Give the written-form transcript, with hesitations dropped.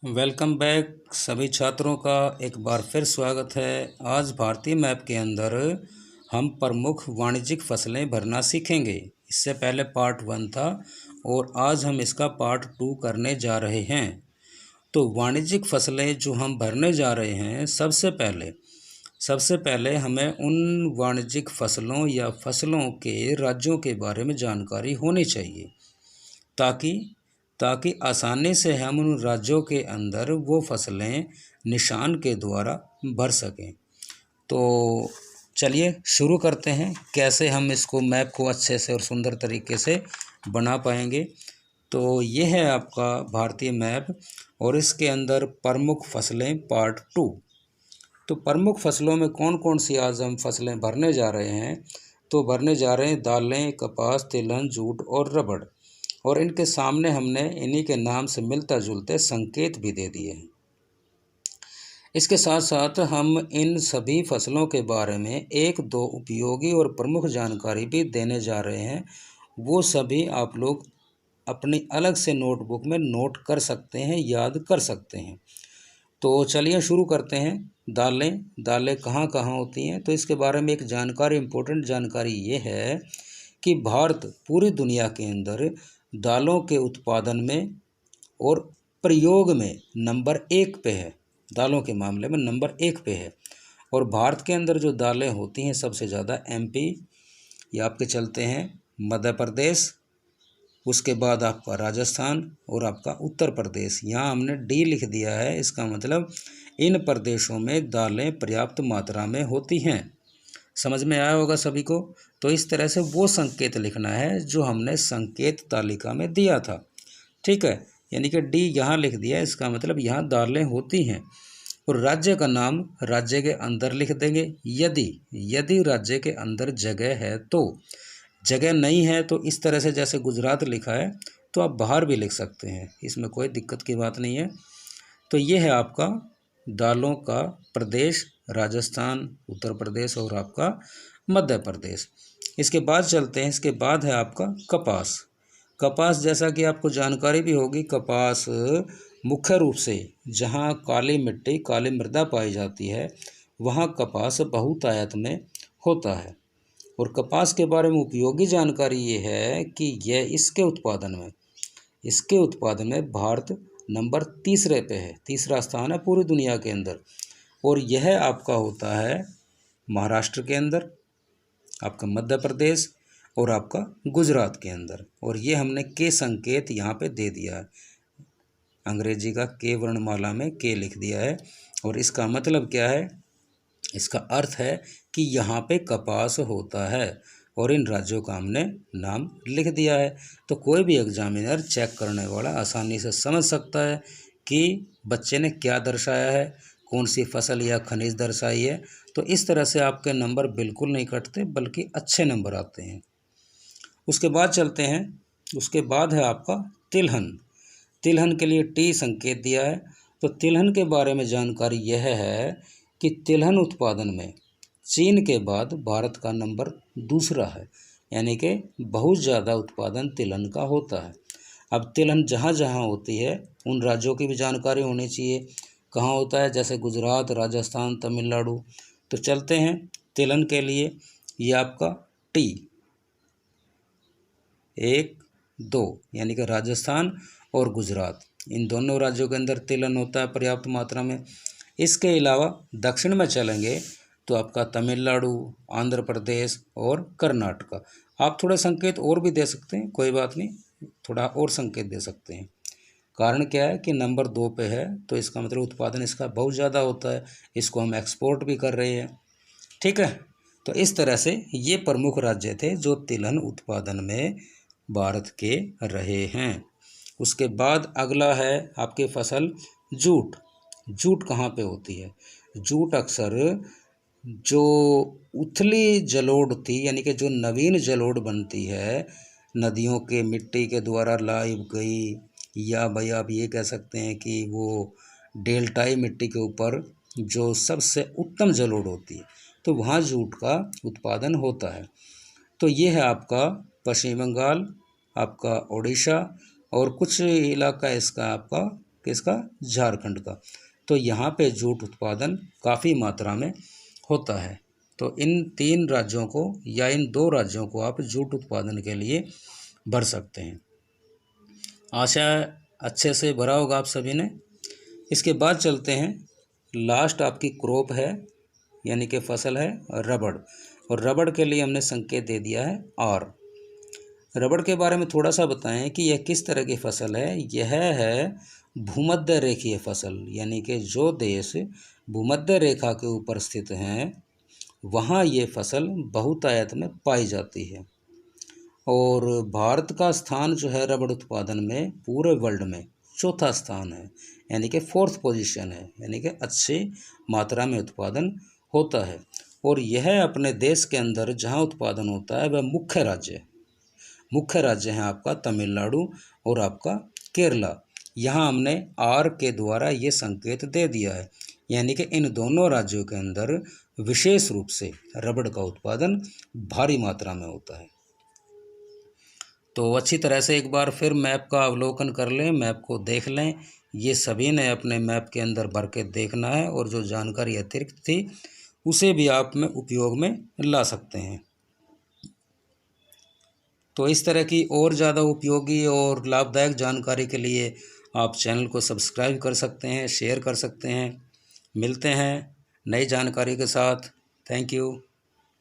Welcome back सभी छात्रों का एक बार फिर स्वागत है। आज भारतीय मैप के अंदर हम प्रमुख वाणिज्यिक फसलें भरना सीखेंगे। इससे पहले पार्ट 1 था और आज हम इसका पार्ट 2 करने जा रहे हैं। तो वाणिज्यिक फसलें जो हम भरने जा रहे हैं, सबसे पहले हमें उन वाणिज्यिक फसलों या फसलों के राज्यों के बारे में जानकारी होनी चाहिए ताकि आसानी से हम उन राज्यों के अंदर वो फसलें निशान के द्वारा भर सकें। तो चलिए शुरू करते हैं, कैसे हम इसको मैप को अच्छे से और सुंदर तरीके से बना पाएंगे। तो ये है आपका भारतीय मैप और इसके अंदर प्रमुख फसलें पार्ट 2। तो प्रमुख फसलों में कौन कौन सी आज हम फसलें भरने जा रहे हैं? तो भरने जा रहे हैं दालें, कपास, तिलहन, जूट और रबड़। और इनके सामने हमने इन्हीं के नाम से मिलता जुलते संकेत भी दे दिए हैं। इसके साथ साथ हम इन सभी फसलों के बारे में एक दो उपयोगी और प्रमुख जानकारी भी देने जा रहे हैं। वो सभी आप लोग अपनी अलग से नोटबुक में नोट कर सकते हैं, याद कर सकते हैं। तो चलिए शुरू करते हैं। दालें कहाँ कहाँ होती हैं? तो इसके बारे में एक जानकारी, इम्पोर्टेंट जानकारी ये है कि भारत पूरी दुनिया के अंदर दालों के उत्पादन में और प्रयोग में नंबर 1 पे है। दालों के मामले में नंबर 1 पे है। और भारत के अंदर जो दालें होती हैं सबसे ज़्यादा MP, या आपके चलते हैं मध्य प्रदेश, उसके बाद आपका राजस्थान और आपका उत्तर प्रदेश। यहाँ हमने D लिख दिया है, इसका मतलब इन प्रदेशों में दालें पर्याप्त मात्रा में होती हैं। समझ में आया होगा सभी को। तो इस तरह से वो संकेत लिखना है जो हमने संकेत तालिका में दिया था, ठीक है। यानी कि D यहाँ लिख दिया, इसका मतलब यहाँ दालें होती हैं। और राज्य का नाम राज्य के अंदर लिख देंगे यदि राज्य के अंदर जगह है तो। जगह नहीं है तो इस तरह से जैसे गुजरात लिखा है तो आप बाहर भी लिख सकते हैं, इसमें कोई दिक्कत की बात नहीं है। तो ये है आपका दालों का प्रदेश, राजस्थान, उत्तर प्रदेश और आपका मध्य प्रदेश। इसके बाद चलते हैं, इसके बाद है आपका कपास। जैसा कि आपको जानकारी भी होगी, कपास मुख्य रूप से जहाँ काली मिट्टी, काली मृदा पाई जाती है वहाँ कपास बहुतायत में होता है। और कपास के बारे में उपयोगी जानकारी ये है कि यह इसके उत्पादन में भारत नंबर 3 पे है, 3रा स्थान है पूरी दुनिया के अंदर। और यह आपका होता है महाराष्ट्र के अंदर, आपका मध्य प्रदेश और आपका गुजरात के अंदर। और ये हमने के संकेत यहाँ पे दे दिया है, अंग्रेजी का के वर्णमाला में के लिख दिया है। और इसका मतलब क्या है? इसका अर्थ है कि यहाँ पे कपास होता है और इन राज्यों का हमने नाम लिख दिया है। तो कोई भी एग्जामिनर, चेक करने वाला आसानी से समझ सकता है कि बच्चे ने क्या दर्शाया है, कौन सी फसल या खनिज दर्शाई है। तो इस तरह से आपके नंबर बिल्कुल नहीं कटते बल्कि अच्छे नंबर आते हैं। उसके बाद चलते हैं, उसके बाद है आपका तिलहन के लिए T संकेत दिया है। तो तिलहन के बारे में जानकारी यह है कि तिलहन उत्पादन में चीन के बाद भारत का नंबर 2 है, यानी कि बहुत ज़्यादा उत्पादन तिलहन का होता है। अब तिलहन जहाँ जहाँ होती है उन राज्यों की भी जानकारी होनी चाहिए, कहाँ होता है, जैसे गुजरात, राजस्थान, तमिलनाडु। तो चलते हैं तिलहन के लिए, ये आपका T 1, 2 यानी कि राजस्थान और गुजरात, इन दोनों राज्यों के अंदर तिलहन होता है पर्याप्त मात्रा में। इसके अलावा दक्षिण में चलेंगे तो आपका तमिलनाडु, आंध्र प्रदेश और कर्नाटका। आप थोड़े संकेत और भी दे सकते हैं, कोई बात नहीं, थोड़ा और संकेत दे सकते हैं। कारण क्या है कि नंबर 2 पे है तो इसका मतलब उत्पादन इसका बहुत ज़्यादा होता है, इसको हम एक्सपोर्ट भी कर रहे हैं, ठीक है। तो इस तरह से ये प्रमुख राज्य थे जो तिलहन उत्पादन में भारत के रहे हैं। उसके बाद अगला है आपके फसल जूट कहाँ पे होती है? जूट अक्सर जो उथली जलोढ़ थी, यानी कि जो नवीन जलोढ़ बनती है नदियों के मिट्टी के द्वारा लाई गई, या भाई आप ये कह सकते हैं कि वो डेल्टाई मिट्टी के ऊपर जो सबसे उत्तम जलोढ़ होती है, तो वहाँ जूट का उत्पादन होता है। तो ये है आपका पश्चिम बंगाल, आपका उड़ीसा और कुछ इलाका इसका आपका किसका? झारखंड का। तो यहाँ पे जूट उत्पादन काफ़ी मात्रा में होता है। तो इन 3 राज्यों को या इन 2 राज्यों को आप जूट उत्पादन के लिए भर सकते हैं। आशा अच्छे से भरा होगा आप सभी ने। इसके बाद चलते हैं, लास्ट आपकी क्रॉप है यानी कि फसल है रबड़, और रबड़ के लिए हमने संकेत दे दिया है आर। रबड़ के बारे में थोड़ा सा बताएं कि यह किस तरह की फसल है। यह है भूमध्य रेखीय फसल, यानी कि जो देश भूमध्य रेखा के ऊपर स्थित हैं वहाँ ये फसल बहुतायत में पाई जाती है। और भारत का स्थान जो है रबड़ उत्पादन में पूरे वर्ल्ड में चौथा स्थान है, यानी कि 4th पोजीशन है, यानी कि अच्छी मात्रा में उत्पादन होता है। और यह अपने देश के अंदर जहाँ उत्पादन होता है वह मुख्य राज्य हैं आपका तमिलनाडु और आपका केरला। यहाँ हमने आर के द्वारा ये संकेत दे दिया है, यानी कि इन दोनों राज्यों के अंदर विशेष रूप से रबड़ का उत्पादन भारी मात्रा में होता है। तो अच्छी तरह से एक बार फिर मैप का अवलोकन कर लें, मैप को देख लें। ये सभी ने अपने मैप के अंदर भर के देखना है, और जो जानकारी अतिरिक्त थी उसे भी आप में उपयोग में ला सकते हैं। तो इस तरह की और ज़्यादा उपयोगी और लाभदायक जानकारी के लिए आप चैनल को सब्सक्राइब कर सकते हैं, शेयर कर सकते हैं। मिलते हैं नई जानकारी के साथ। Thank you.